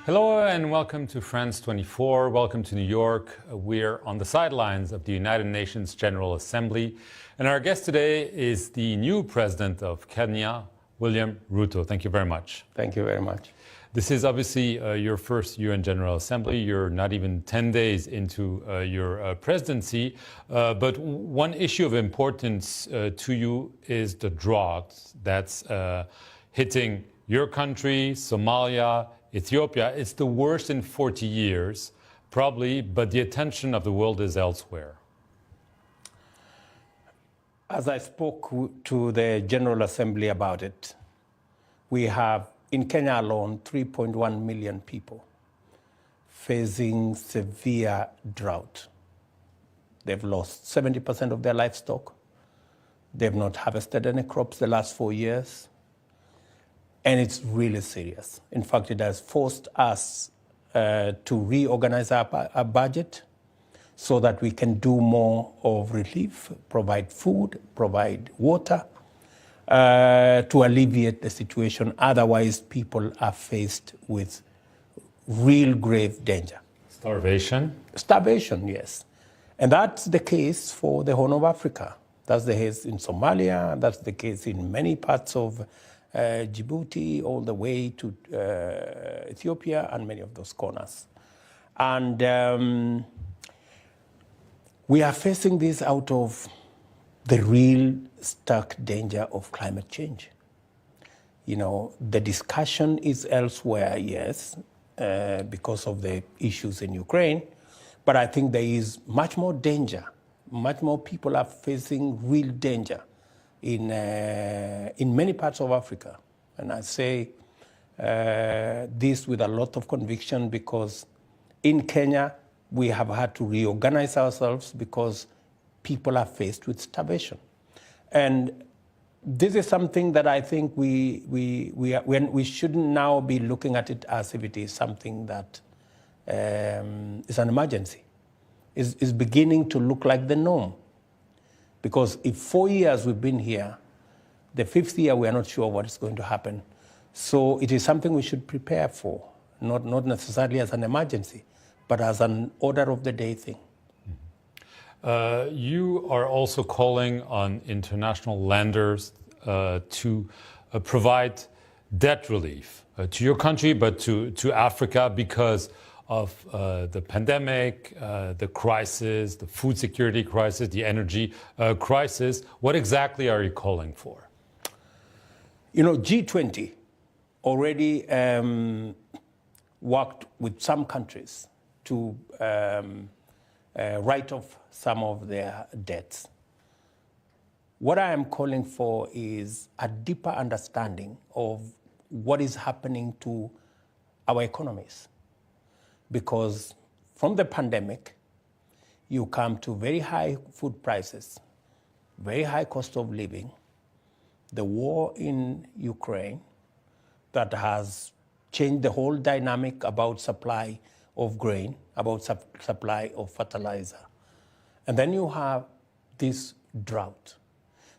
Hello and welcome to France 24. Welcome to New York. We're on the sidelines of the United Nations General Assembly. And our guest today is the new president of Kenya, William Ruto. Thank you very much. Thank you very much. This is obviously your first UN General Assembly. You're not even 10 days into your presidency. But one issue of importance to you is the drought that's hitting your country, Somalia, Ethiopia. It's the worst in 40 years, probably, but the attention of the world is elsewhere. As I spoke to the General Assembly about it, we have in Kenya alone 3.1 million people facing severe drought. They've lost 70% of their livestock. They've not harvested any crops the last 4 years. And it's really serious. In fact, it has forced us to reorganize our budget so that we can do more of relief, provide food, provide water, to alleviate the situation. Otherwise, people are faced with real grave danger. Starvation? Starvation, yes. And that's the case for the Horn of Africa. That's the case in Somalia. That's the case in many parts of Djibouti, all the way to Ethiopia and many of those corners. And we are facing this out of the real stark danger of climate change. You know, the discussion is elsewhere, yes, because of the issues in Ukraine, but I think there is much more danger. Much more people are facing real danger in many parts of Africa. And I say this with a lot of conviction because in Kenya, we have had to reorganize ourselves because people are faced with starvation. And this is something that I think we shouldn't now be looking at it as if it is something that is an emergency. It's beginning to look like the norm. Because if 4 years we've been here, the 5th year we are not sure what is going to happen. So it is something we should prepare for, not necessarily as an emergency, but as an order of the day thing. You are also calling on international lenders to provide debt relief to your country, but to Africa because of the pandemic, the crisis, the food security crisis, the energy crisis. What exactly are you calling for? You know, G20 already worked with some countries to write off some of their debts. What I am calling for is a deeper understanding of what is happening to our economies. Because from the pandemic, you come to very high food prices, very high cost of living, the war in Ukraine that has changed the whole dynamic about supply of grain, about supply of fertilizer. And then you have this drought.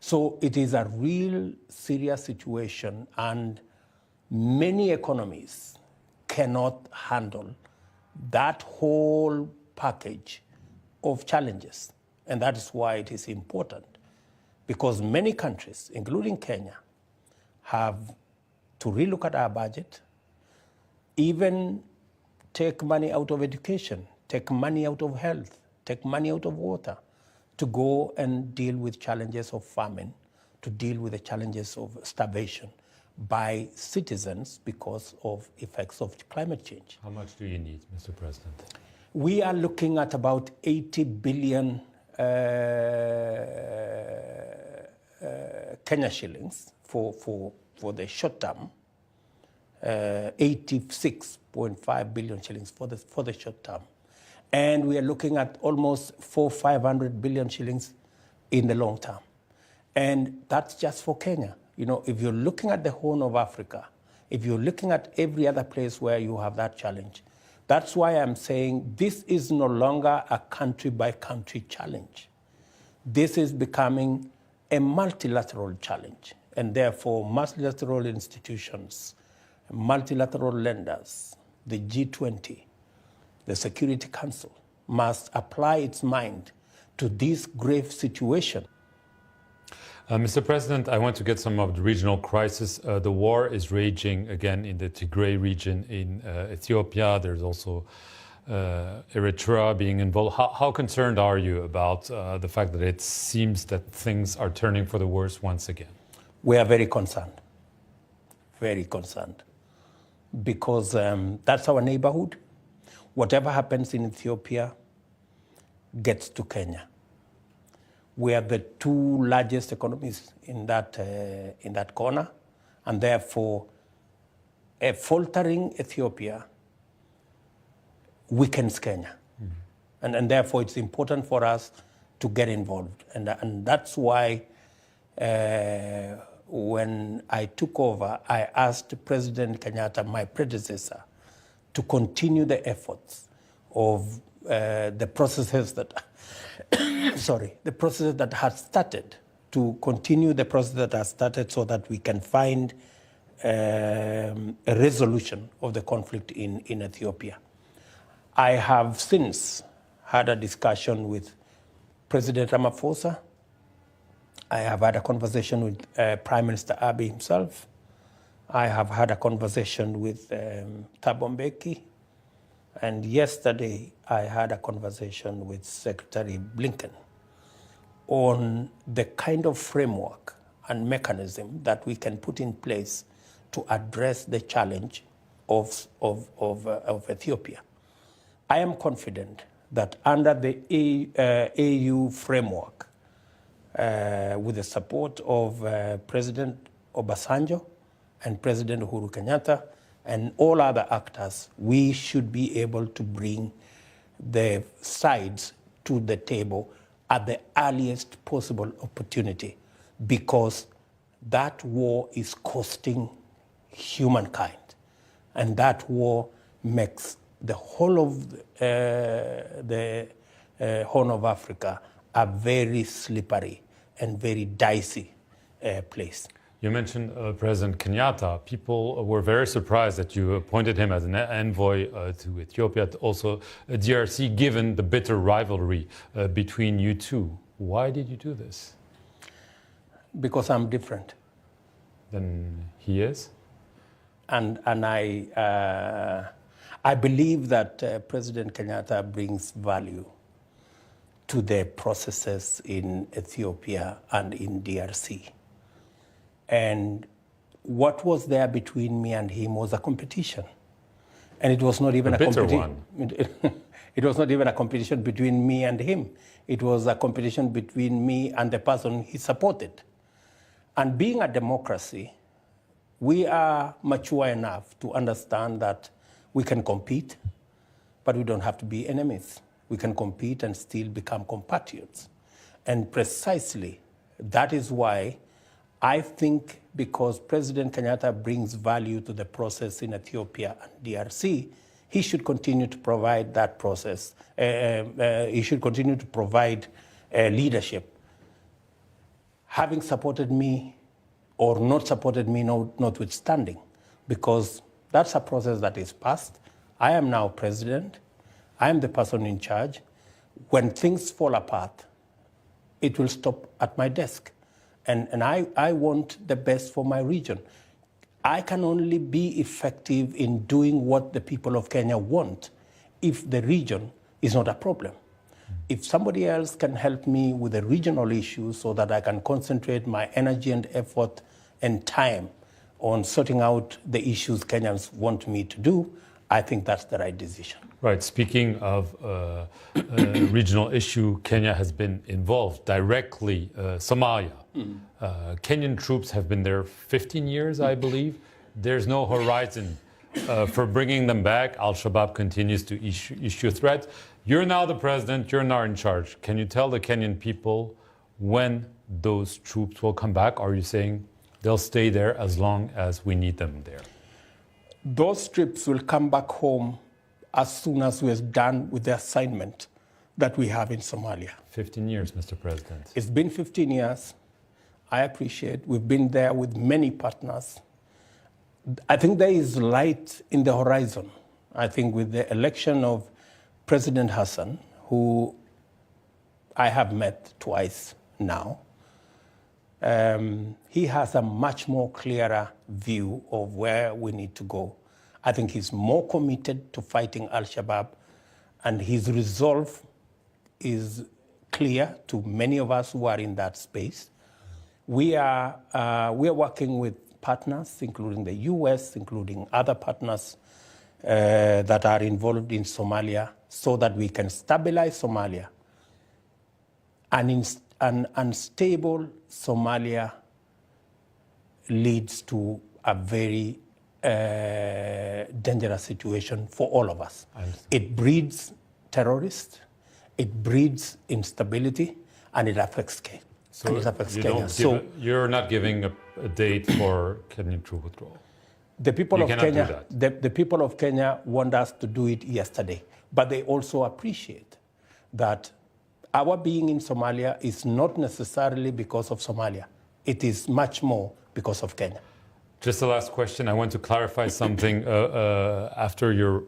So it is a real serious situation, and many economies cannot handle that whole package of challenges. And that is why it is important, because many countries, including Kenya, have to relook at our budget, even take money out of education, take money out of health, take money out of water, to go and deal with challenges of famine, to deal with the challenges of starvation by citizens because of effects of climate change. How much do you need, Mr. President? We are looking at about 80 billion Kenya shillings for the short term, 86.5 billion shillings for the short term. And we are looking at almost 500 billion shillings in the long term. And that's just for Kenya. You know, if you're looking at the Horn of Africa, if you're looking at every other place where you have that challenge, that's why I'm saying this is no longer a country-by-country challenge. This is becoming a multilateral challenge. And therefore, multilateral institutions, multilateral lenders, the G20, the Security Council, must apply its mind to this grave situation. Mr. President, I want to get some of the regional crisis. The war is raging again in the Tigray region in Ethiopia. There's also Eritrea being involved. How concerned are you about the fact that it seems that things are turning for the worse once again? We are very concerned, because that's our neighborhood. Whatever happens in Ethiopia gets to Kenya. We are the two largest economies in that corner, and therefore a faltering Ethiopia weakens Kenya. Mm-hmm. And therefore it's important for us to get involved. And that's why when I took over, I asked President Kenyatta, my predecessor, to continue the efforts of the processes that the process that has started, to continue the process that has started so that we can find a resolution of the conflict in Ethiopia. I have since had a discussion with President Ramaphosa. I have had a conversation with Prime Minister Abiy himself. I have had a conversation with Thabo Mbeki. And yesterday, I had a conversation with Secretary Blinken on the kind of framework and mechanism that we can put in place to address the challenge of Ethiopia. I am confident that under the AU framework, with the support of President Obasanjo and President Uhuru Kenyatta, and all other actors, we should be able to bring the sides to the table at the earliest possible opportunity, because that war is costing humankind. And that war makes the whole of the Horn of Africa a very slippery and very dicey place. You mentioned President Kenyatta. People were very surprised that you appointed him as an envoy to Ethiopia, also DRC, given the bitter rivalry between you two. Why did you do this? Because I'm different. Than he is? And I believe that President Kenyatta brings value to the processes in Ethiopia and in DRC. And what was there between me and him was a competition. And it was not even a competition. It was not even a competition between me and him. It was a competition between me and the person he supported. And being a democracy, we are mature enough to understand that we can compete, but we don't have to be enemies. We can compete and still become compatriots. And precisely that is why I think, because President Kenyatta brings value to the process in Ethiopia and DRC, he should continue to provide that process. He should continue to provide leadership. Having supported me or not supported me notwithstanding, because that's a process that is passed. I am now president. I am the person in charge. When things fall apart, it will stop at my desk. And I want the best for my region. I can only be effective in doing what the people of Kenya want if the region is not a problem. If somebody else can help me with the regional issues so that I can concentrate my energy and effort and time on sorting out the issues Kenyans want me to do, I think that's the right decision. Right. Speaking of regional issue, Kenya has been involved directly. Somalia. Kenyan troops have been there 15 years, I believe. There's no horizon for bringing them back. Al-Shabaab continues to issue threats. You're now the president. You're now in charge. Can you tell the Kenyan people when those troops will come back? Are you saying they'll stay there as long as we need them there? Those troops will come back home as soon as we're done with the assignment that we have in Somalia. 15 years, Mr. President. It's been 15 years. I appreciate. We've been there with many partners. I think there is light in the horizon. I think with the election of President Hassan, who I have met twice now, he has a much more clearer view of where we need to go. I think he's more committed to fighting Al-Shabaab, and his resolve is clear to many of us who are in that space. We are working with partners, including the US, including other partners that are involved in Somalia, so that we can stabilize Somalia. An unstable Somalia leads to a very dangerous situation for all of us. It breeds terrorists, it breeds instability, and it affects Kenya. So you're not giving a date for Kenyan troop withdrawal? The people of Kenya, the people of Kenya want us to do it yesterday, but they also appreciate that our being in Somalia is not necessarily because of Somalia. It is much more because of Kenya. Just the last question. I want to clarify something. After your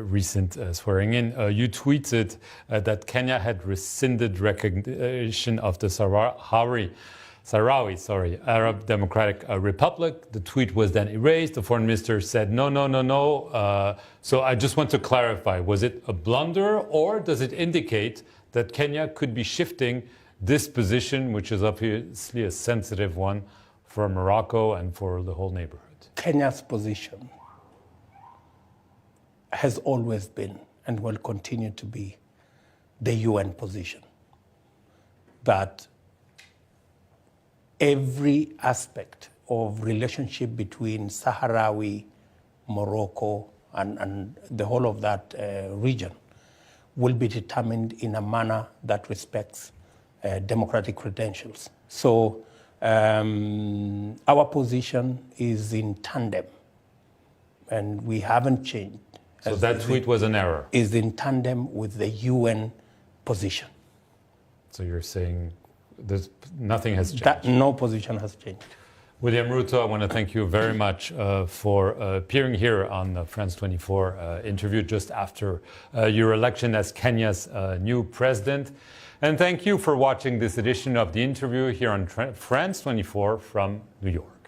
recent swearing in, you tweeted that Kenya had rescinded recognition of the Sahrawi Arab Democratic Republic. The tweet was then erased. The foreign minister said, no. So I just want to clarify, was it a blunder, or does it indicate that Kenya could be shifting this position, which is obviously a sensitive one for Morocco and for the whole neighborhood? Kenya's position has always been and will continue to be the UN position, that every aspect of relationship between Sahrawi, Morocco, and the whole of that region will be determined in a manner that respects democratic credentials. So our position is in tandem, and we haven't changed. So that tweet was an error? Is in tandem with the UN position. So you're saying nothing has changed? No position has changed. William Ruto, I want to thank you very much for appearing here on the France 24 interview just after your election as Kenya's new president. And thank you for watching this edition of The Interview here on France 24 from New York.